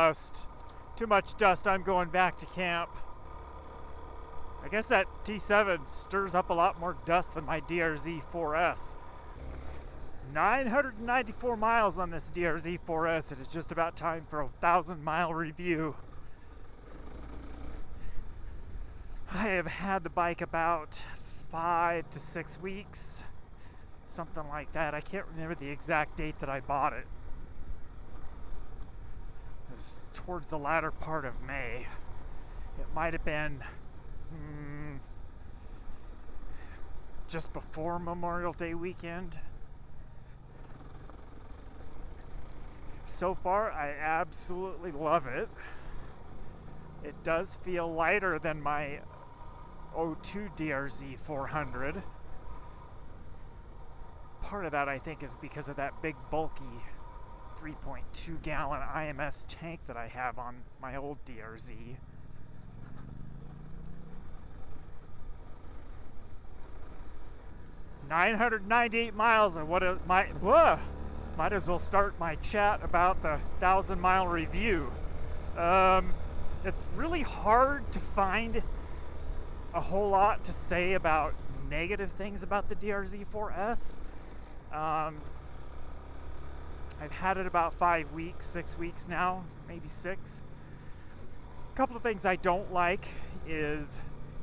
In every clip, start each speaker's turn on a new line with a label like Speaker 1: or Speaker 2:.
Speaker 1: dust. Too much dust. I'm going back to camp. I guess that T7 stirs up a lot more dust than my DR-Z4S. 994 miles on this DR-Z4S. It is just about time for a 1,000-mile review. I have had the bike about 5 to 6 weeks, something like that. I can't remember the exact date that I bought it. It was towards the latter part of May. It might have been just before Memorial Day weekend. So far, I absolutely love it. It does feel lighter than my O2 DR-Z400. Part of that, I think, is because of that big, bulky 3.2 gallon IMS tank that I have on my old DR-Z. 998 miles, and what it might as well start my chat about the 1,000-mile review. It's really hard to find a whole lot to say about negative things about the DR-Z4S. I've had it about 5 weeks, 6 weeks now, maybe 6. A couple of things I don't like is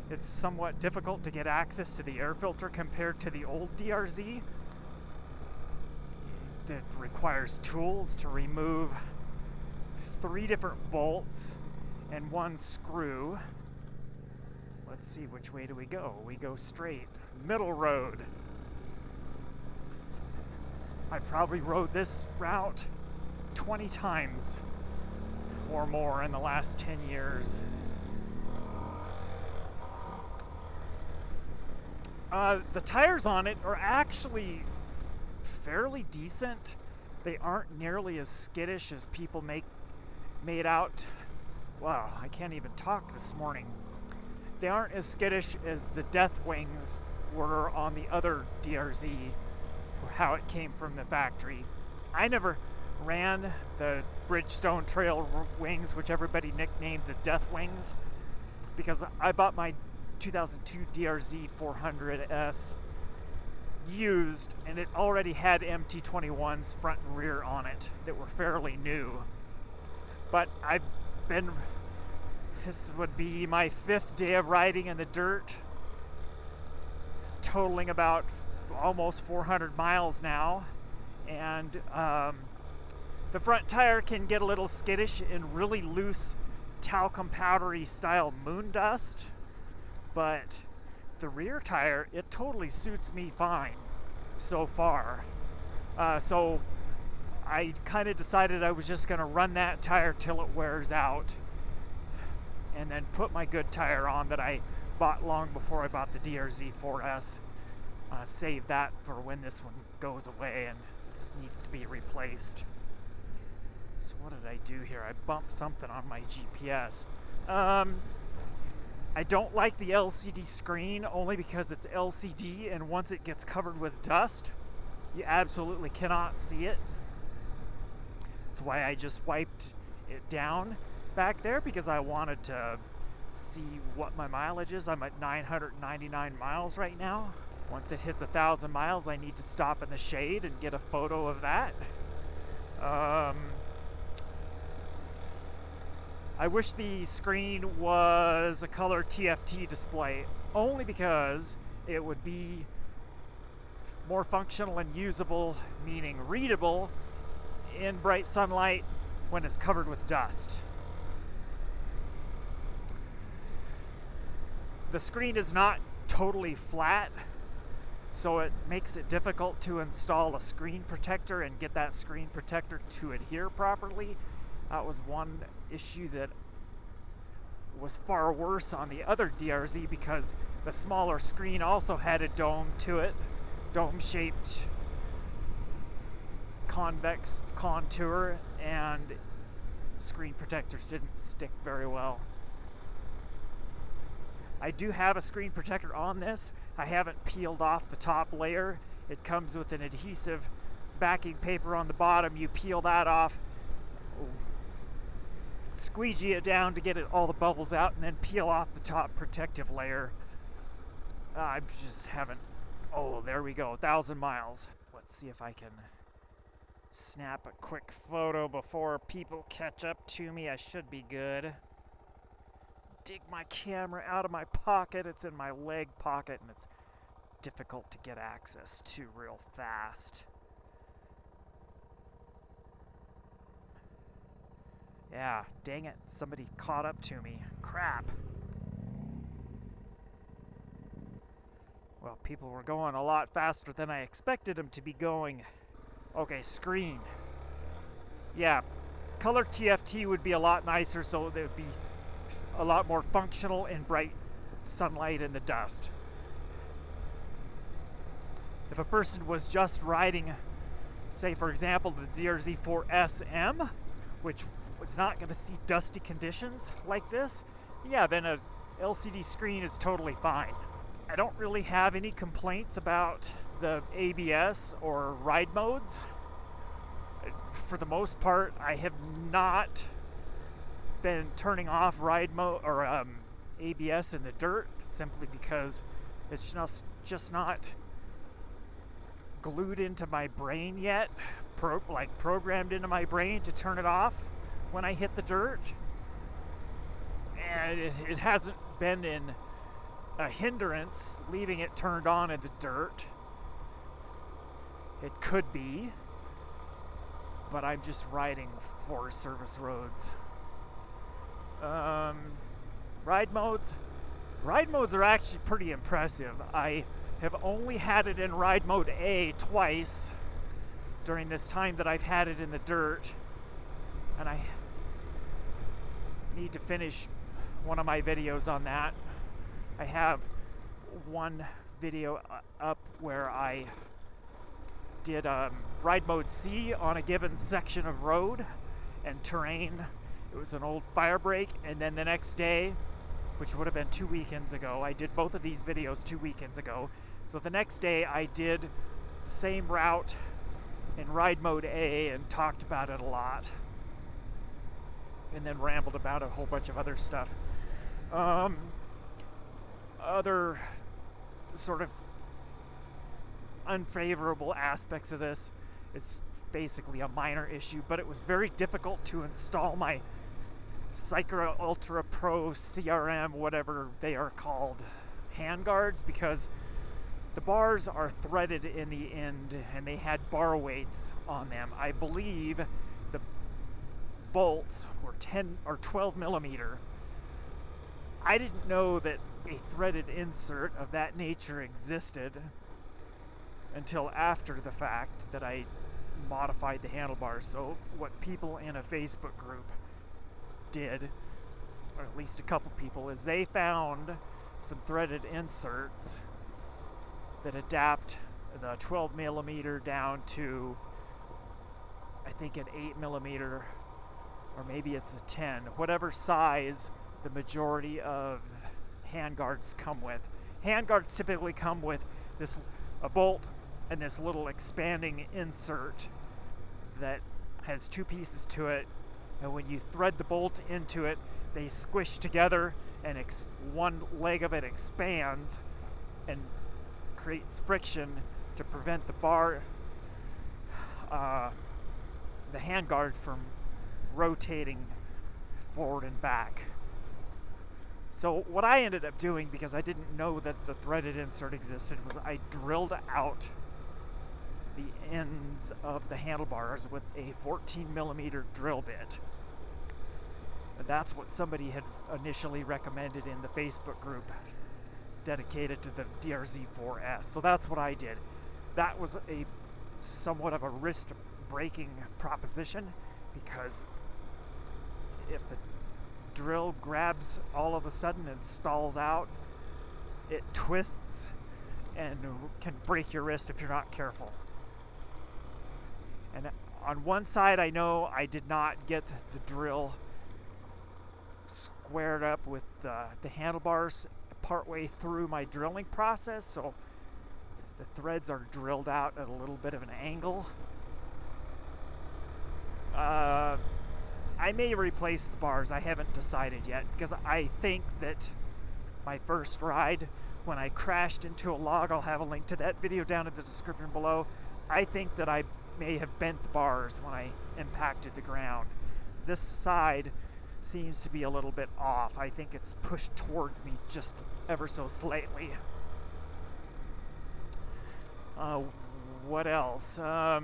Speaker 1: it's somewhat difficult to get access to the air filter compared to the old DR-Z. It requires tools to remove 3 different bolts and 1 screw. Let's see, which way do we go? We go straight. Middle road. I probably rode this route 20 times or more in the last 10 years. The tires on it are actually fairly decent. They aren't nearly as skittish as people made out. Wow, I can't even talk this morning. They aren't as skittish as the Death Wings were on the other DR-Z, or how it came from the factory. I never ran the Bridgestone Trail Wings, which everybody nicknamed the Death Wings, because I bought my 2002 DR-Z400S used, and it already had MT21s front and rear on it that were fairly new. But this would be my 5th day of riding in the dirt, totaling about almost 400 miles now, and the front tire can get a little skittish in really loose talcum powdery style moon dust, but the rear tire, it totally suits me fine so far. So I kind of decided I was just going to run that tire till it wears out, and then put my good tire on that I bought long before I bought the DR-Z4S. Save that for when this one goes away and needs to be replaced. So what did I do here? I bumped something on my GPS. I don't like the LCD screen only because it's LCD, and once it gets covered with dust, you absolutely cannot see it. That's why I just wiped it down back there, because I wanted to see what my mileage is. I'm at 999 miles right now. Once it hits 1,000 miles, I need to stop in the shade and get a photo of that. I wish the screen was a color TFT display, only because it would be more functional and usable, meaning readable, in bright sunlight when it's covered with dust. The screen is not totally flat, so it makes it difficult to install a screen protector and get that screen protector to adhere properly. That was one issue that was far worse on the other DR-Z, because the smaller screen also had a dome to it, dome-shaped convex contour, and screen protectors didn't stick very well. I do have a screen protector on this. I haven't peeled off the top layer. It comes with an adhesive backing paper on the bottom. You peel that off. squeegee it down to get all the bubbles out, and then peel off the top protective layer. I just haven't. Oh, there we go, 1,000 miles. Let's see if I can snap a quick photo before people catch up to me. I should be good. Dig my camera out of my pocket. It's in my leg pocket, and it's difficult to get access to real fast. Yeah, dang it, somebody caught up to me. Crap. Well, people were going a lot faster than I expected them to be going. Okay, screen. Yeah, color TFT would be a lot nicer, so they would be a lot more functional in bright sunlight in the dust. If a person was just riding, say for example, the DR-Z4S M, which was not going to see dusty conditions like this, yeah, then a LCD screen is totally fine. I don't really have any complaints about the ABS or ride modes. For the most part, I have not been turning off ride mode or ABS in the dirt, simply because it's just not glued into my brain yet, programmed into my brain to turn it off when I hit the dirt. And it hasn't been in a hindrance leaving it turned on in the dirt. It could be, but I'm just riding Forest Service roads. Ride modes are actually pretty impressive. I have only had it in ride mode A twice during this time that I've had it in the dirt, and I need to finish one of my videos on that. I have one video up where I did ride mode C on a given section of road and terrain. It was an old fire break, and then the next day, which would have been 2 weekends ago, I did both of these videos 2 weekends ago. So the next day I did the same route in ride mode A and talked about it a lot, and then rambled about a whole bunch of other stuff. Other sort of unfavorable aspects of this, it's basically a minor issue, but it was very difficult to install my Cycra Ultra Pro CRM, whatever they are called, handguards, because the bars are threaded in the end and they had bar weights on them. I believe the bolts were 10 or 12 millimeter. I didn't know that a threaded insert of that nature existed until after the fact that I modified the handlebars. So what people in a Facebook group did, or at least a couple people, is they found some threaded inserts that adapt the 12 millimeter down to, I think, an 8 millimeter, or maybe it's a 10, whatever size the majority of handguards come with. Handguards typically come with a bolt and this little expanding insert that has two pieces to it, and when you thread the bolt into it, they squish together and one leg of it expands and creates friction to prevent the bar, the handguard, from rotating forward and back. So what I ended up doing, because I didn't know that the threaded insert existed, was I drilled out the ends of the handlebars with a 14 millimeter drill bit. And that's what somebody had initially recommended in the Facebook group dedicated to the DR-Z4S. So that's what I did. That was a somewhat of a wrist-breaking proposition, because if the drill grabs all of a sudden and stalls out, it twists and can break your wrist if you're not careful. And on one side, I know I did not get the drill squared up with the handlebars partway through my drilling process, so the threads are drilled out at a little bit of an angle. I I may replace the bars. I haven't decided yet, because I think that my first ride, when I crashed into a log, I'll have a link to that video down in the description below. I think that I may have bent the bars when I impacted the ground. This side seems to be a little bit off. I think it's pushed towards me just ever so slightly. What else? I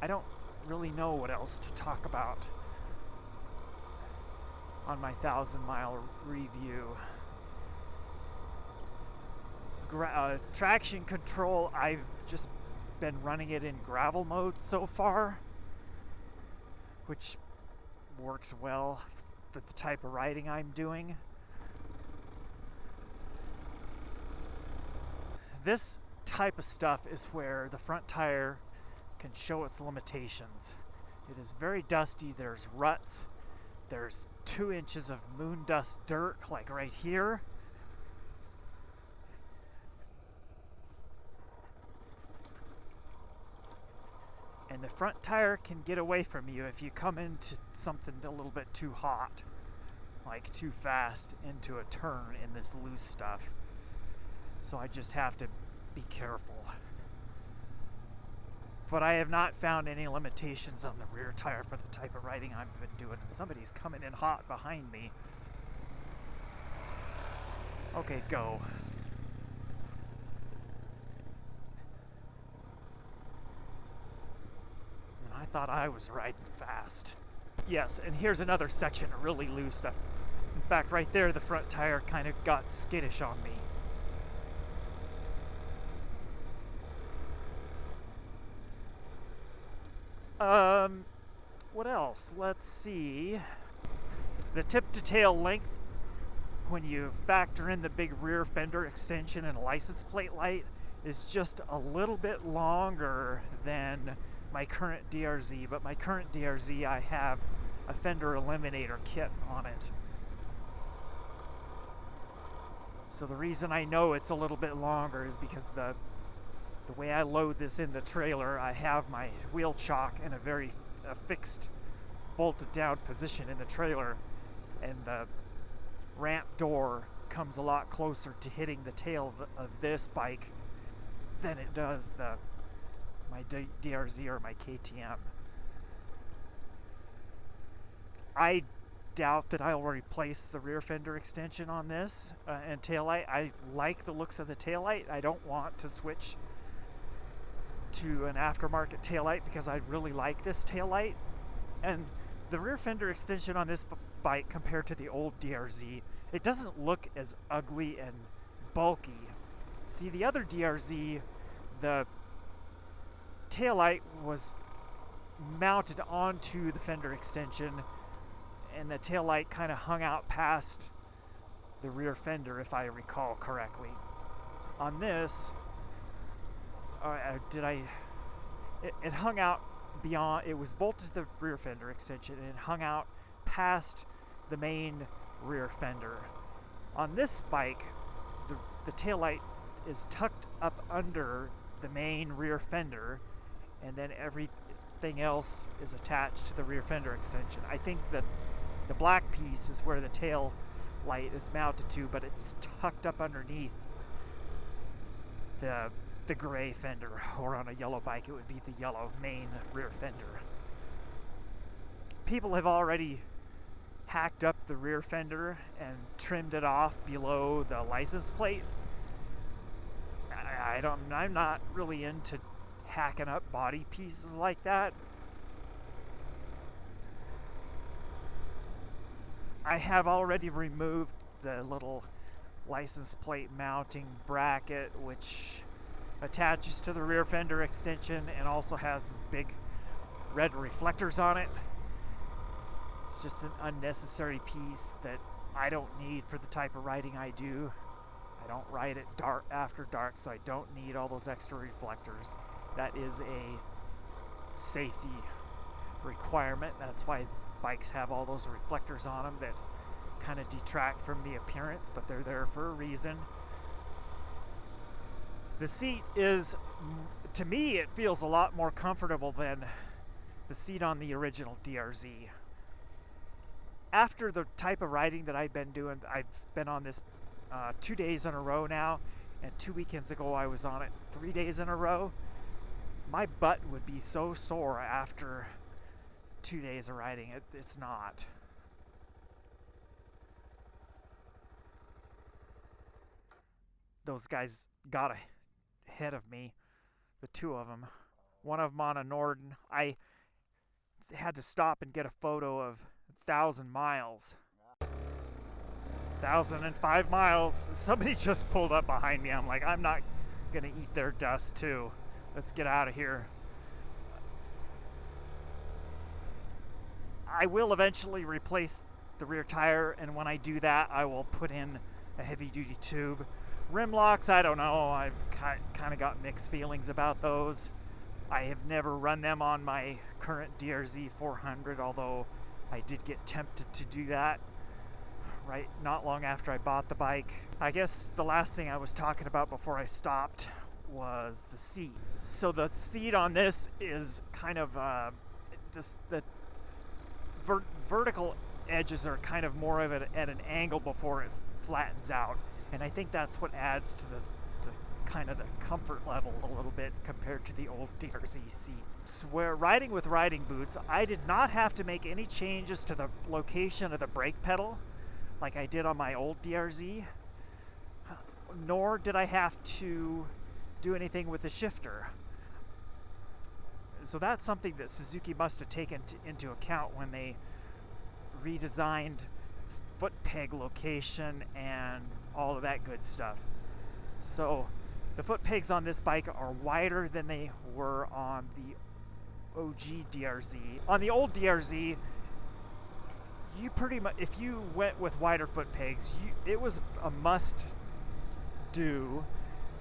Speaker 1: don't really know what else to talk about on my 1,000-mile review. Traction control, I've just been running it in gravel mode so far, which works well for the type of riding I'm doing. This type of stuff is where the front tire can show its limitations. It is very dusty, there's ruts, there's 2 inches of moon dust dirt, like right here. And the front tire can get away from you if you come into something a little bit too hot, like too fast into a turn in this loose stuff. So I just have to be careful. But I have not found any limitations on the rear tire for the type of riding I've been doing. And somebody's coming in hot behind me. Okay, go. And I thought I was riding fast. Yes, and here's another section of really loose stuff. In fact, right there, the front tire kind of got skittish on me. What else? Let's see. The tip to tail length, when you factor in the big rear fender extension and license plate light, is just a little bit longer than my current DR-Z, but my current DR-Z, I have a fender eliminator kit on it. So the reason I know it's a little bit longer is because the way I load this in the trailer, I have my wheel chock in a very fixed, bolted down position in the trailer, and the ramp door comes a lot closer to hitting the tail of this bike than it does my DR-Z or my KTM. I doubt that I'll replace the rear fender extension on this and taillight. I like the looks of the taillight. I don't want to switch to an aftermarket taillight because I really like this taillight. And the rear fender extension on this bike compared to the old DR-Z, it doesn't look as ugly and bulky. See, the other DR-Z, the taillight was mounted onto the fender extension, and the taillight kind of hung out past the rear fender, if I recall correctly. On this, it hung out beyond, it was bolted to the rear fender extension, and it hung out past the main rear fender. On this bike, the taillight is tucked up under the main rear fender, and then everything else is attached to the rear fender extension. I think that the black piece is where the tail light is mounted to, but it's tucked up underneath the gray fender, or on a yellow bike it would be the yellow main rear fender. People have already hacked up the rear fender and trimmed it off below the license plate. I'm not really into hacking up body pieces like that. I have already removed the little license plate mounting bracket, which attaches to the rear fender extension and also has these big red reflectors on it. It's just an unnecessary piece that I don't need for the type of riding I do. I don't ride it after dark, so I don't need all those extra reflectors. That is a safety requirement. That's why bikes have all those reflectors on them that kind of detract from the appearance, but they're there for a reason. The seat is, to me, it feels a lot more comfortable than the seat on the original DR-Z. after the type of riding that I've been doing, I've been on this 2 days in a row now, and 2 weekends ago I was on it 3 days in a row. My butt would be so sore after 2 days of riding. It's not. Those guys got ahead of me, the two of them. One of them on a Norden. I had to stop and get a photo of 1,000 miles. 1,005 miles. Somebody just pulled up behind me. I'm like, I'm not gonna eat their dust too. Let's get out of here. I will eventually replace the rear tire, and when I do that, I will put in a heavy-duty tube. Rim locks, I don't know. I've kind of got mixed feelings about those. I have never run them on my current DR-Z400, although I did get tempted to do that right not long after I bought the bike. I guess the last thing I was talking about before I stopped was the seat. So the seat on this is kind of the vertical edges are kind of more of it at an angle before it flattens out, and I think that's what adds to the kind of the comfort level a little bit compared to the old DR-Z seat. So where riding with riding boots, I did not have to make any changes to the location of the brake pedal like I did on my old DR-Z, nor did I have to do anything with the shifter. So that's something that Suzuki must have taken into account when they redesigned foot peg location and all of that good stuff. So the foot pegs on this bike are wider than they were on the OG DR-Z. On the old DR-Z, you pretty much, if you went with wider foot pegs, it was a must do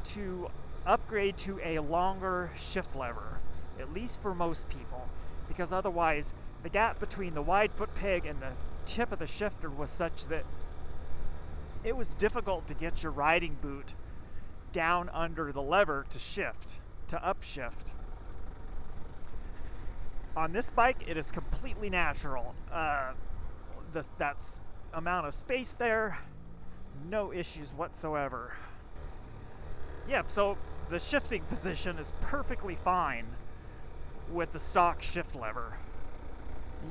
Speaker 1: to upgrade to a longer shift lever, at least for most people, because otherwise the gap between the wide foot peg and the tip of the shifter was such that it was difficult to get your riding boot down under the lever to shift, to upshift. On this bike, it is completely natural. That amount of space there, no issues whatsoever. Yeah, so the shifting position is perfectly fine with the stock shift lever.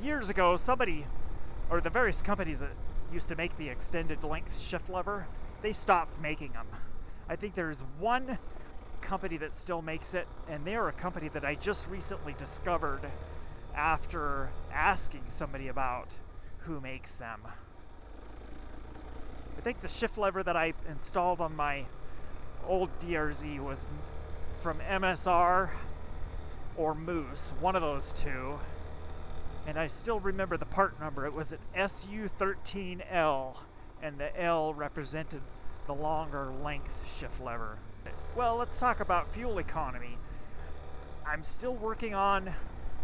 Speaker 1: Years ago, somebody, or the various companies that used to make the extended length shift lever, they stopped making them. I think there's one company that still makes it, and they're a company that I just recently discovered after asking somebody about who makes them. I think the shift lever that I installed on my old DR-Z was from MSR or Moose, one of those two. And I still remember the part number. It was an SU13L, and the L represented the longer length shift lever. Well, let's talk about fuel economy. I'm still working on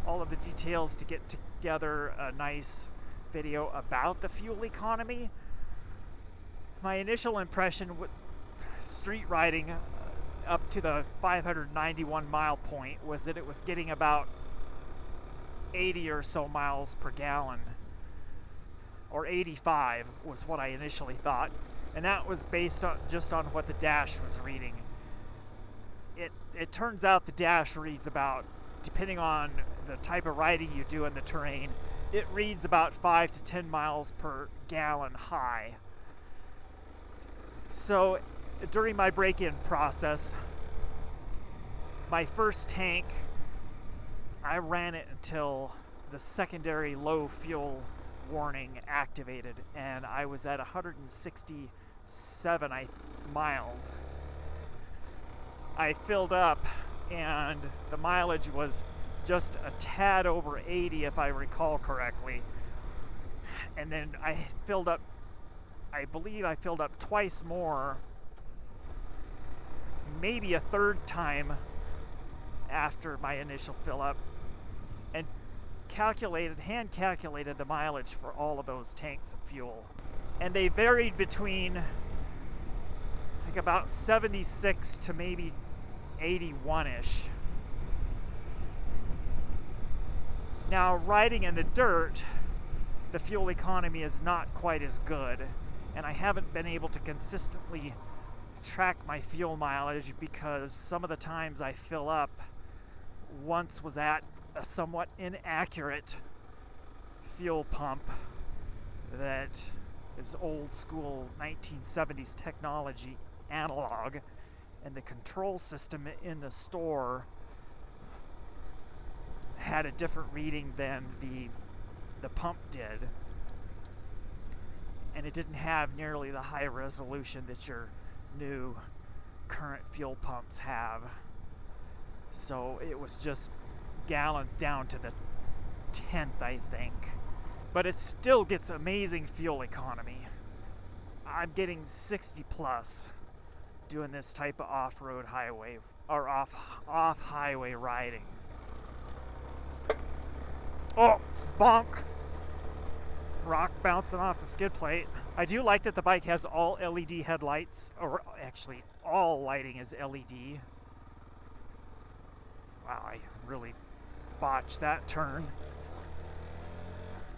Speaker 1: all of the details to get together a nice video about the fuel economy. My initial impression with street riding up to the 591 mile point was that it was getting about 80 or so miles per gallon, or 85 was what I initially thought, and that was based on just on what the dash was reading. It turns out the dash reads about, depending on the type of riding you do in the terrain, it reads about 5 to 10 miles per gallon high. So during my break-in process, my first tank, I ran it until the secondary low fuel warning activated, and I was at 167 miles. I filled up, and the mileage was just a tad over 80 if I recall correctly. And then I filled up, I believe I filled up twice more, maybe a third time after my initial fill up, and hand calculated the mileage for all of those tanks of fuel. And they varied between like about 76 to maybe 81-ish. Now, riding in the dirt, the fuel economy is not quite as good, and I haven't been able to consistently track my fuel mileage because some of the times I fill up once was at a somewhat inaccurate fuel pump that is old school 1970s technology analog, and the control system in the store had a different reading than the pump did, and it didn't have nearly the high resolution that your new current fuel pumps have. So it was just gallons down to the 10th, I think. But it still gets amazing fuel economy. I'm getting 60 plus doing this type of off-road highway or off highway riding. Oh, bonk! Rock bouncing off the skid plate. I do like that the bike has all LED headlights, or actually all lighting is LED. Wow, I really botched that turn.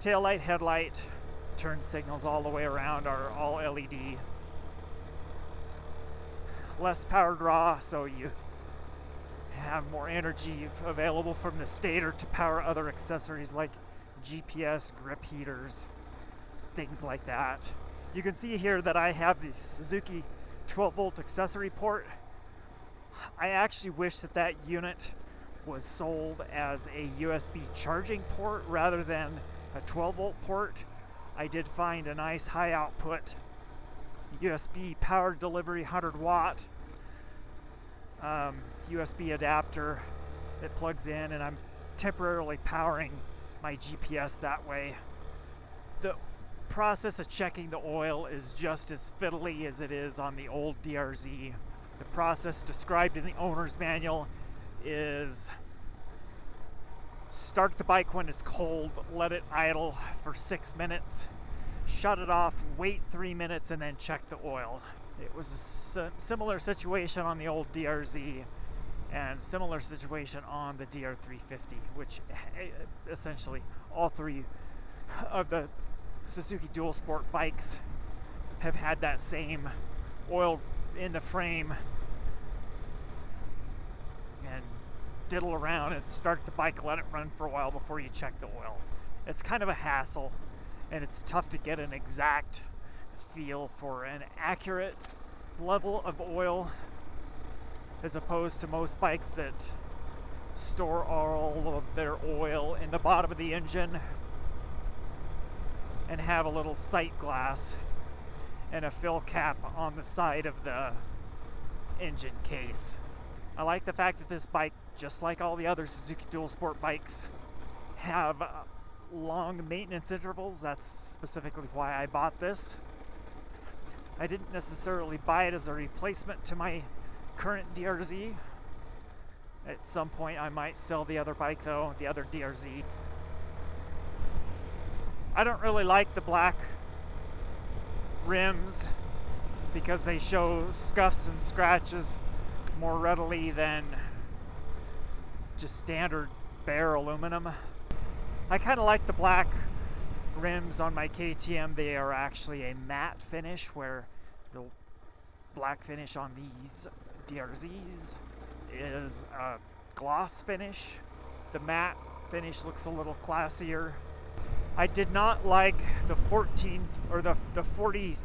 Speaker 1: Tail light, headlight, turn signals all the way around are all LED. Less power draw, so you have more energy available from the stator to power other accessories like GPS, grip heaters, things like that. You can see here that I have the Suzuki 12-volt accessory port. I actually wish that that unit was sold as a USB charging port rather than a 12-volt port. I did find a nice high output USB power delivery 100-watt USB adapter that plugs in, and I'm temporarily powering my GPS that way. The process of checking the oil is just as fiddly as it is on the old DR-Z. The process described in the owner's manual is start the bike when it's cold, let it idle for 6 minutes, shut it off, wait 3 minutes, and then check the oil. It was a similar situation on the old DR-Z and similar situation on the DR-350, which essentially all three of the Suzuki dual sport bikes have had that same oil in the frame, and diddle around and start the bike, let it run for a while before you check the oil. It's kind of a hassle, and it's tough to get an exact feel for an accurate level of oil, as opposed to most bikes that store all of their oil in the bottom of the engine and have a little sight glass and a fill cap on the side of the engine case. I like the fact that this bike, just like all the other Suzuki dual sport bikes, have long maintenance intervals. That's specifically why I bought this. I didn't necessarily buy it as a replacement to my current DR-Z. At some point I might sell the other bike though, the other DR-Z. I don't really like the black rims because they show scuffs and scratches more readily than just standard bare aluminum. I kind of like the black rims on my KTM. They are actually a matte finish, where the black finish on these DR-Zs is a gloss finish. The matte finish looks a little classier. I did not like the 43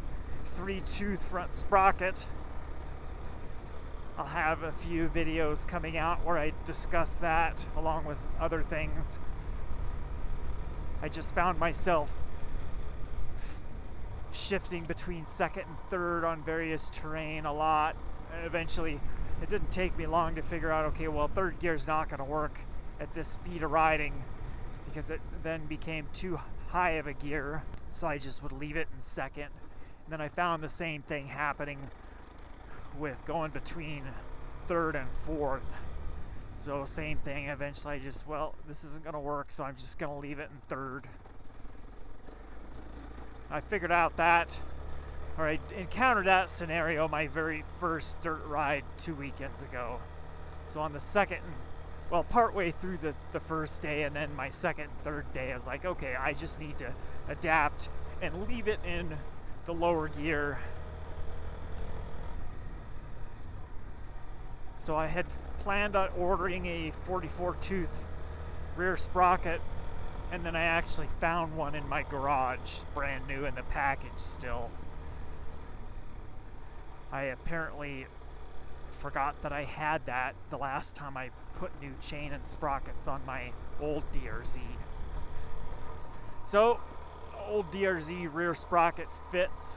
Speaker 1: tooth front sprocket. I'll have a few videos coming out where I discuss that along with other things. I just found myself shifting between second and third on various terrain a lot. Eventually, it didn't take me long to figure out, okay, well, third gear's not going to work at this speed of riding, because it then became too high of a gear, so I just would leave it in second. And then I found the same thing happening with going between third and fourth. So same thing, eventually I just, well, this isn't going to work, so I'm just going to leave it in third. I figured out that, or I encountered that scenario my very first dirt ride 2 weekends ago. So on the second and well, partway through the first day, and then my second and third day, I was like, okay, I just need to adapt and leave it in the lower gear. So I had planned on ordering a 44 tooth rear sprocket, and then I actually found one in my garage, brand new in the package still. I apparently forgot that I had that the last time I put new chain and sprockets on my old DR-Z. So, old DR-Z rear sprocket fits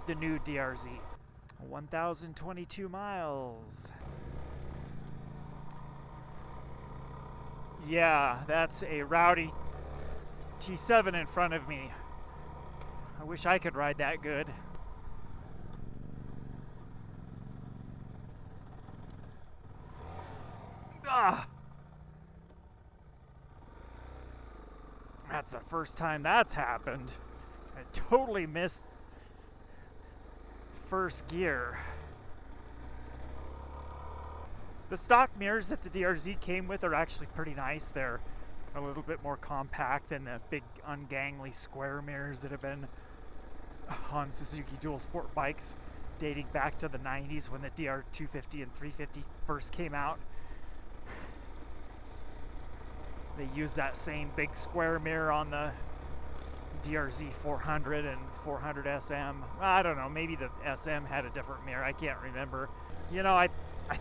Speaker 1: the new DR-Z. 1,022 miles. Yeah, that's a rowdy T7 in front of me. I wish I could ride that good. Ah! That's the first time that's happened. I totally missed first gear. The stock mirrors that the DR-Z came with are actually pretty nice. They're a little bit more compact than the big ungangly square mirrors that have been on Suzuki dual sport bikes dating back to the 90s when the DR-250 and 350 first came out. They used that same big square mirror on the DR-Z400 and 400 SM. I don't know, maybe the SM had a different mirror, I can't remember. You know, I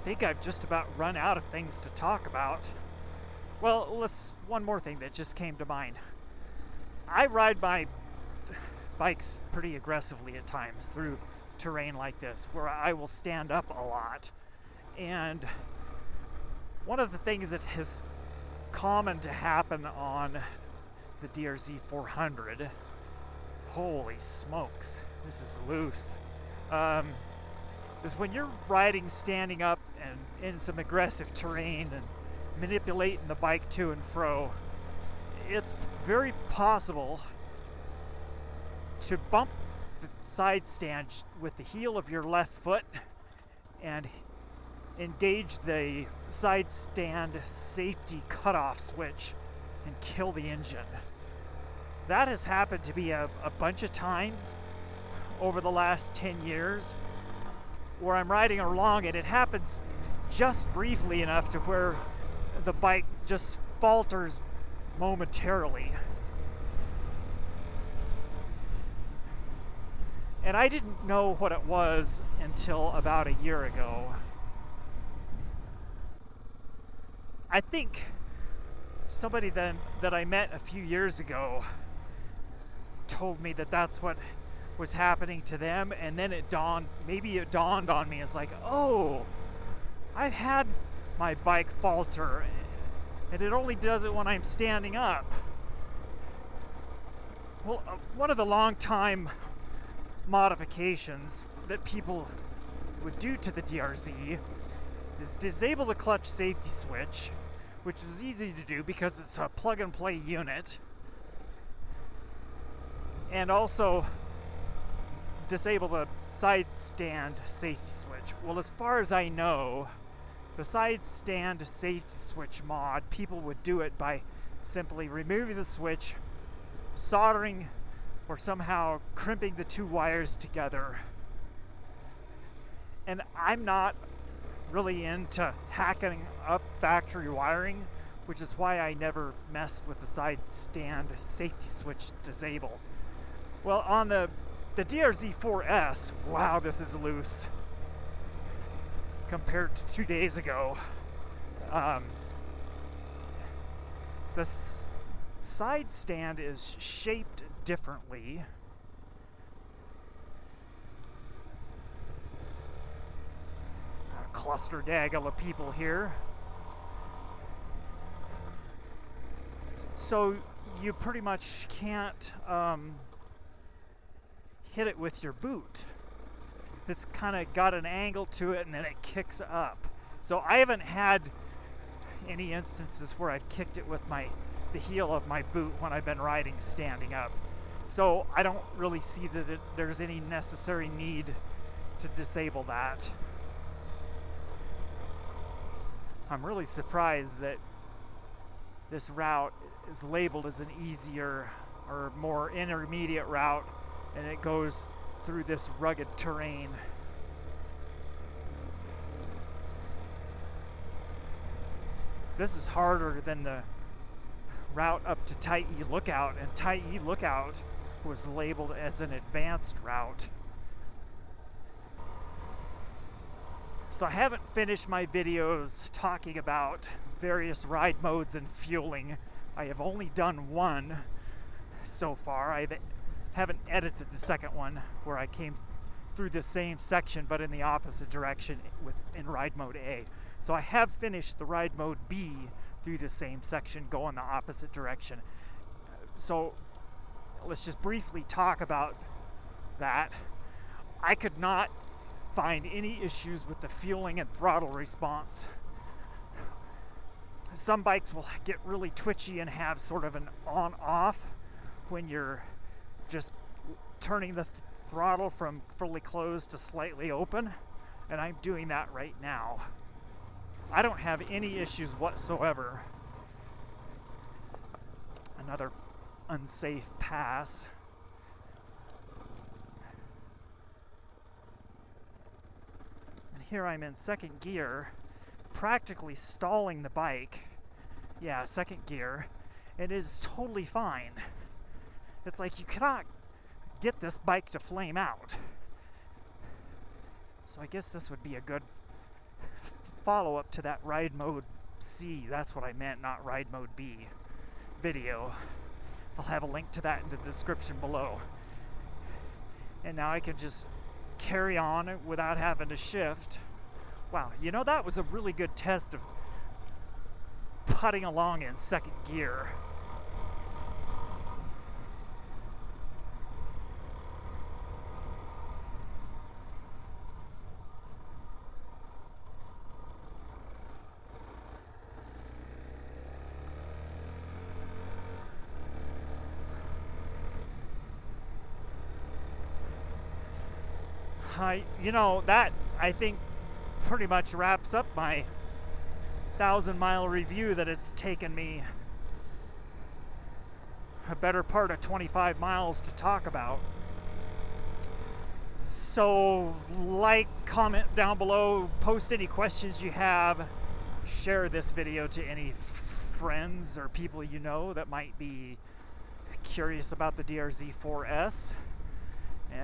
Speaker 1: think I've just about run out of things to talk about. Well, one more thing that just came to mind. I ride my bikes pretty aggressively at times through terrain like this, where I will stand up a lot. And one of the things that is common to happen on the DR-Z400, holy smokes, this is loose, is when you're riding standing up and in some aggressive terrain and manipulating the bike to and fro, it's very possible to bump the side stand with the heel of your left foot and engage the side stand safety cutoff switch and kill the engine. That has happened to me a bunch of times over the last 10 years where I'm riding along and it happens just briefly enough to where the bike just falters momentarily. And I didn't know what it was until about a year ago. I think somebody then that I met a few years ago told me that that's what was happening to them, and then it dawned on me. It's like, oh, I've had my bike falter, and it only does it when I'm standing up. Well, one of the long time modifications that people would do to the DR-Z is disable the clutch safety switch, which was easy to do because it's a plug and play unit, and also disable the side stand safety switch. Well, as far as I know, the side stand safety switch mod, people would do it by simply removing the switch, soldering or somehow crimping the two wires together. And I'm not really into hacking up factory wiring, which is why I never messed with the side stand safety switch disable. Well, on the DR-Z4S, wow, this is loose compared to 2 days ago. The side stand is shaped differently. A cluster gaggle of people here. So you pretty much can't hit it with your boot. It's kind of got an angle to it and then it kicks up. So I haven't had any instances where I've kicked it with the heel of my boot when I've been riding standing up. So I don't really see that there's any necessary need to disable that. I'm really surprised that this route is labeled as an easier or more intermediate route, and it goes through this rugged terrain. This is harder than the route up to Tyee Lookout, and Tyee Lookout was labeled as an advanced route. So I haven't finished my videos talking about various ride modes and fueling. I have only done one so far. I haven't edited the second one, where I came through the same section but in the opposite direction in ride mode A. So I have finished the ride mode B through the same section going the opposite direction. So let's just briefly talk about that. I could not find any issues with the fueling and throttle response. Some bikes will get really twitchy and have sort of an on-off when you're just turning the throttle from fully closed to slightly open, and I'm doing that right now. I don't have any issues whatsoever. Another unsafe pass. And here I'm in second gear, practically stalling the bike. Yeah, second gear. It is totally fine. It's like you cannot get this bike to flame out. So I guess this would be a good follow-up to that ride mode C, that's what I meant, not ride mode B video. I'll have a link to that in the description below. And now I can just carry on without having to shift. Wow, you know, that was a really good test of putting along in second gear. You know, that I think pretty much wraps up my 1,000-mile review that it's taken me a better part of 25 miles to talk about. So like, comment down below, post any questions you have, share this video to any friends or people you know that might be curious about the DR-Z4S.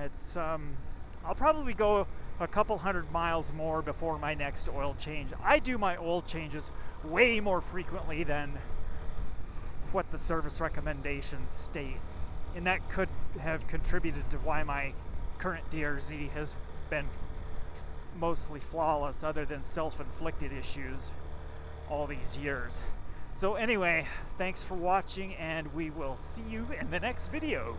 Speaker 1: It's I'll probably go a couple hundred miles more before my next oil change. I do my oil changes way more frequently than what the service recommendations state, and that could have contributed to why my current DR-Z has been mostly flawless, other than self-inflicted issues all these years. So anyway, thanks for watching, and we will see you in the next video.